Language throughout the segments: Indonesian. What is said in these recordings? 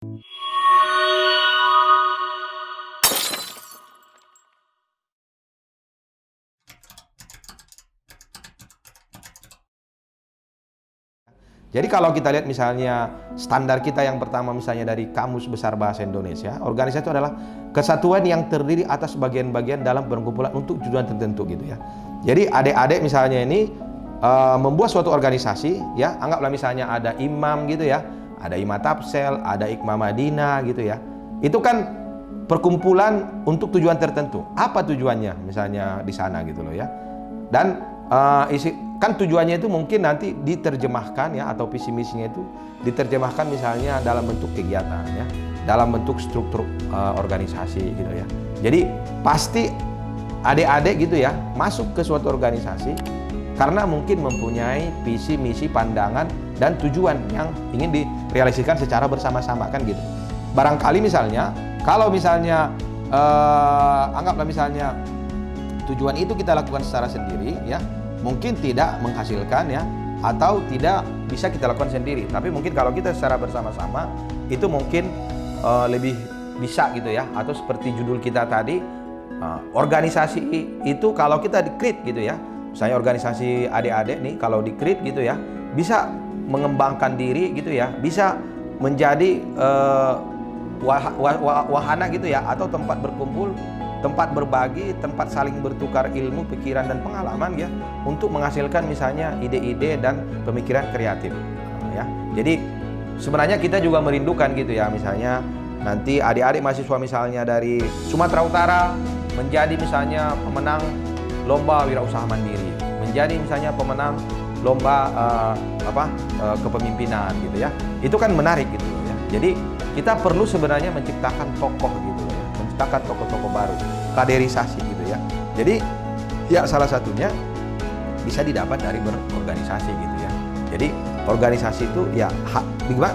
Jadi kalau kita lihat misalnya standar kita yang pertama misalnya dari Kamus Besar Bahasa Indonesia, organisasi itu adalah kesatuan yang terdiri atas bagian-bagian dalam perkumpulan untuk tujuan tertentu gitu ya. Jadi adik-adik misalnya ini membuat suatu organisasi ya, anggaplah misalnya ada imam gitu ya, ada imam Tapsel, ada Ikma Madinah gitu ya. Itu kan perkumpulan untuk tujuan tertentu. Apa tujuannya misalnya di sana gitu loh ya. Dan kan tujuannya itu mungkin nanti diterjemahkan ya, atau visi misinya itu diterjemahkan misalnya dalam bentuk kegiatan ya, dalam bentuk struktur organisasi gitu ya. Jadi pasti adik-adik gitu ya masuk ke suatu organisasi karena mungkin mempunyai visi misi, pandangan dan tujuan yang ingin direalisasikan secara bersama-sama kan gitu. Barangkali misalnya kalau misalnya anggaplah misalnya tujuan itu kita lakukan secara sendiri ya, mungkin tidak menghasilkan ya, atau tidak bisa kita lakukan sendiri. Tapi mungkin kalau kita secara bersama-sama itu mungkin lebih bisa gitu ya. Atau seperti judul kita tadi, organisasi itu kalau kita di-create gitu ya, misalnya organisasi adik-adik nih kalau di-create gitu ya, bisa mengembangkan diri gitu ya, bisa menjadi wahana gitu ya, atau tempat berkumpul, tempat berbagi, tempat saling bertukar ilmu, pikiran dan pengalaman ya, untuk menghasilkan misalnya ide-ide dan pemikiran kreatif ya. Jadi sebenarnya kita juga merindukan gitu ya, misalnya nanti adik-adik mahasiswa misalnya dari Sumatera Utara menjadi misalnya pemenang lomba wirausaha mandiri, menjadi misalnya pemenang lomba kepemimpinan gitu ya. Itu kan menarik gitu ya. Jadi kita perlu sebenarnya menciptakan tokoh gitu ya, menciptakan tokoh-tokoh baru, kaderisasi gitu ya. Jadi ya salah satunya bisa didapat dari berorganisasi gitu ya. Jadi organisasi itu ya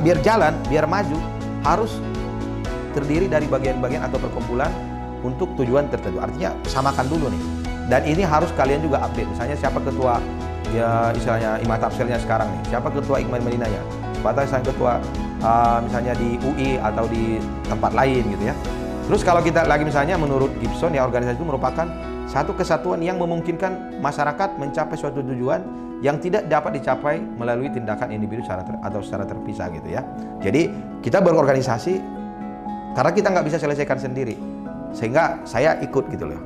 biar jalan, biar maju harus terdiri dari bagian-bagian atau perkumpulan untuk tujuan tertentu. Artinya samakan dulu nih. Dan ini harus kalian juga update. Misalnya siapa ketua ya istilahnya Imam Tapselnya sekarang nih, siapa ketua Ikma Madinahnya, siapa saya ketua misalnya di UI atau di tempat lain gitu ya. Terus kalau kita lagi misalnya menurut Gibson ya, organisasi itu merupakan satu kesatuan yang memungkinkan masyarakat mencapai suatu tujuan yang tidak dapat dicapai melalui tindakan individu secara terpisah gitu ya. Jadi kita berorganisasi karena kita nggak bisa selesaikan sendiri, sehingga saya ikut gitu loh.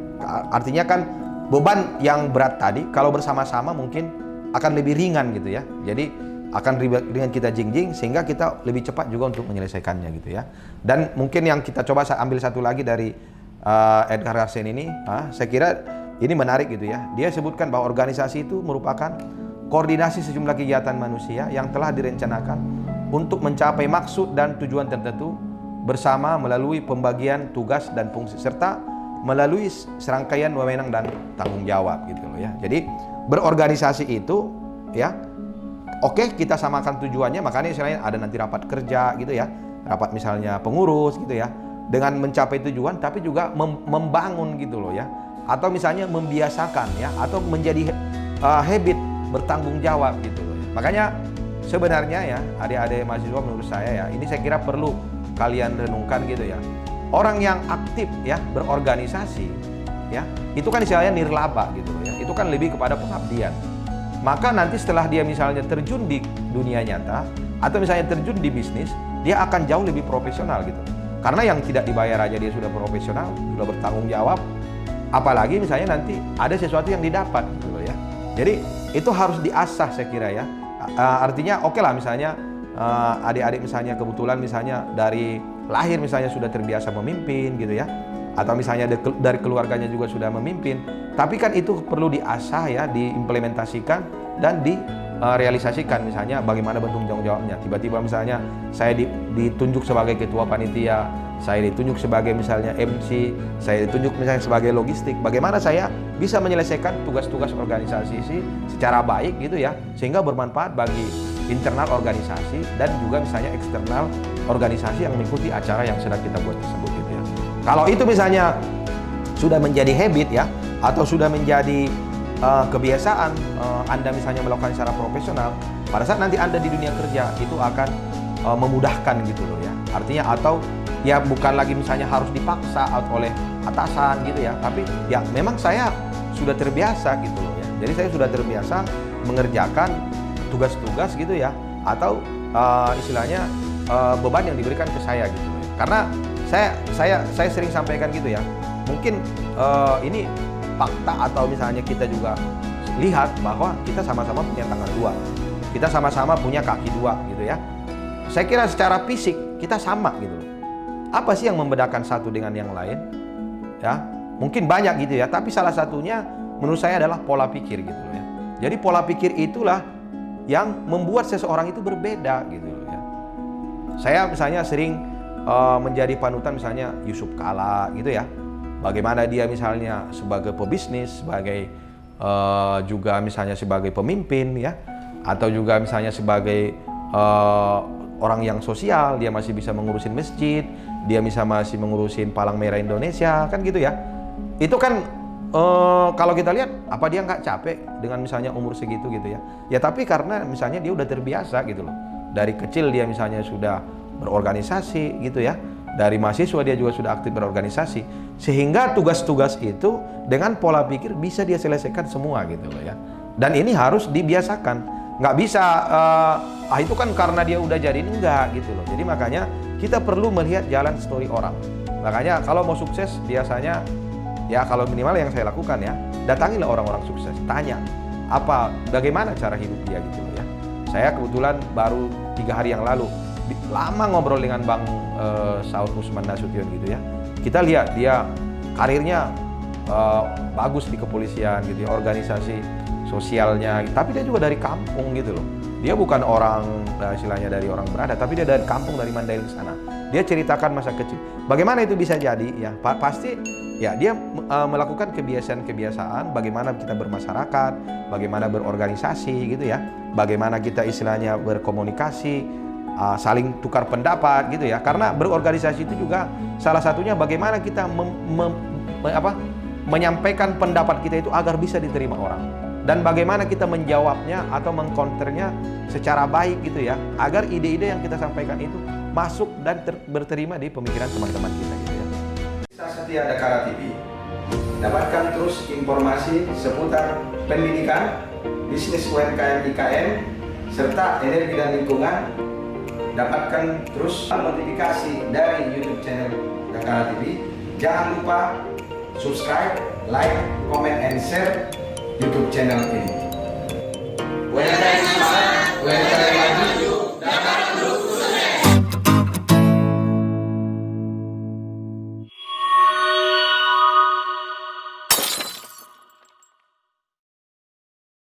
Artinya kan beban yang berat tadi kalau bersama-sama mungkin akan lebih ringan gitu ya. Jadi akan ringan kita jingjing sehingga kita lebih cepat juga untuk menyelesaikannya gitu ya. Dan mungkin yang kita coba ambil satu lagi dari Edgar Garsen ini, saya kira ini menarik gitu ya. Dia sebutkan bahwa organisasi itu merupakan koordinasi sejumlah kegiatan manusia yang telah direncanakan untuk mencapai maksud dan tujuan tertentu bersama melalui pembagian tugas dan fungsi serta melalui serangkaian wewenang dan tanggung jawab gitu loh ya. Jadi berorganisasi itu ya, oke, kita samakan tujuannya, makanya istilahnya ada nanti rapat kerja gitu ya, rapat misalnya pengurus gitu ya, dengan mencapai tujuan tapi juga membangun gitu loh ya, atau misalnya membiasakan ya, atau menjadi habit bertanggung jawab gitu loh ya. Makanya sebenarnya ya adik-adik mahasiswa menurut saya ya, ini saya kira perlu kalian renungkan gitu ya. Orang yang aktif ya berorganisasi ya, itu kan istilahnya nirlaba gitu loh ya, itu kan lebih kepada pengabdian. Maka nanti setelah dia misalnya terjun di dunia nyata atau misalnya terjun di bisnis, dia akan jauh lebih profesional gitu. Karena yang tidak dibayar aja dia sudah profesional, sudah bertanggung jawab. Apalagi misalnya nanti ada sesuatu yang didapat gitu loh ya. Jadi itu harus diasah saya kira ya. Artinya oke lah misalnya adik-adik misalnya kebetulan misalnya dari lahir misalnya sudah terbiasa memimpin gitu ya. Atau misalnya dari keluarganya juga sudah memimpin, tapi kan itu perlu diasah ya, diimplementasikan dan direalisasikan. Misalnya bagaimana bentuk tanggung jawabnya. Tiba-tiba misalnya saya ditunjuk sebagai ketua panitia, saya ditunjuk sebagai misalnya MC, saya ditunjuk misalnya sebagai logistik. Bagaimana saya bisa menyelesaikan tugas-tugas organisasi secara baik gitu ya, sehingga bermanfaat bagi internal organisasi dan juga misalnya eksternal organisasi yang mengikuti acara yang sedang kita buat tersebut gitu ya. Kalau itu misalnya sudah menjadi habit ya, atau sudah menjadi kebiasaan Anda misalnya melakukan secara profesional, pada saat nanti Anda di dunia kerja itu akan memudahkan gitu loh ya. Artinya atau ya bukan lagi misalnya harus dipaksa oleh atasan gitu ya, tapi ya memang saya sudah terbiasa gitu loh ya. Jadi saya sudah terbiasa mengerjakan tugas-tugas gitu ya, atau istilahnya beban yang diberikan ke saya gitu loh ya. Karena saya sering sampaikan gitu ya. Mungkin ini fakta atau misalnya kita juga lihat bahwa kita sama-sama punya tangan dua. Kita sama-sama punya kaki dua gitu ya. Saya kira secara fisik kita sama gitu loh. Apa sih yang membedakan satu dengan yang lain? Ya, mungkin banyak gitu ya, tapi salah satunya menurut saya adalah pola pikir gitu loh ya. Jadi pola pikir itulah yang membuat seseorang itu berbeda gitu loh ya. Saya misalnya sering menjadi panutan misalnya Yusuf Kala gitu ya. Bagaimana dia misalnya sebagai pebisnis, sebagai juga misalnya sebagai pemimpin ya, atau juga misalnya sebagai orang yang sosial, dia masih bisa mengurusin masjid, dia masih mengurusin Palang Merah Indonesia, kan gitu ya. Itu kan kalau kita lihat, apa dia nggak capek dengan misalnya umur segitu gitu ya. Ya tapi karena misalnya dia udah terbiasa gitu loh. Dari kecil dia misalnya sudah berorganisasi gitu ya. Dari mahasiswa dia juga sudah aktif berorganisasi. Sehingga tugas-tugas itu dengan pola pikir bisa dia selesaikan semua gitu loh ya. Dan ini harus dibiasakan. Nggak bisa, itu kan karena dia udah jadi, enggak gitu loh. Jadi makanya kita perlu melihat jalan story orang. Makanya kalau mau sukses biasanya, ya kalau minimal yang saya lakukan ya, datangilah orang-orang sukses, tanya bagaimana cara hidup dia gitu loh ya. Saya kebetulan baru 3 hari yang lalu lama ngobrol dengan Bang Saud Usman Nasution gitu ya. Kita lihat dia karirnya bagus di kepolisian gitu ya, organisasi sosialnya, tapi dia juga dari kampung gitu loh. Dia bukan orang istilahnya dari orang berada, tapi dia dari kampung, dari Mandailing sana. Dia ceritakan masa kecil. Bagaimana itu bisa jadi ya? Pasti ya dia melakukan kebiasaan-kebiasaan bagaimana kita bermasyarakat, bagaimana berorganisasi gitu ya. Bagaimana kita istilahnya berkomunikasi, saling tukar pendapat gitu ya. Karena berorganisasi itu juga salah satunya bagaimana kita menyampaikan pendapat kita itu agar bisa diterima orang. Dan bagaimana kita menjawabnya atau mengcounternya secara baik gitu ya, agar ide-ide yang kita sampaikan itu masuk dan berterima di pemikiran teman-teman kita gitu ya. Setia Dakara TV, dapatkan terus informasi seputar pendidikan, bisnis UMKM IKM, serta energi dan lingkungan. Dapatkan terus notifikasi dari YouTube channel Dakara TV. Jangan lupa subscribe, like, comment, and share YouTube channel ini.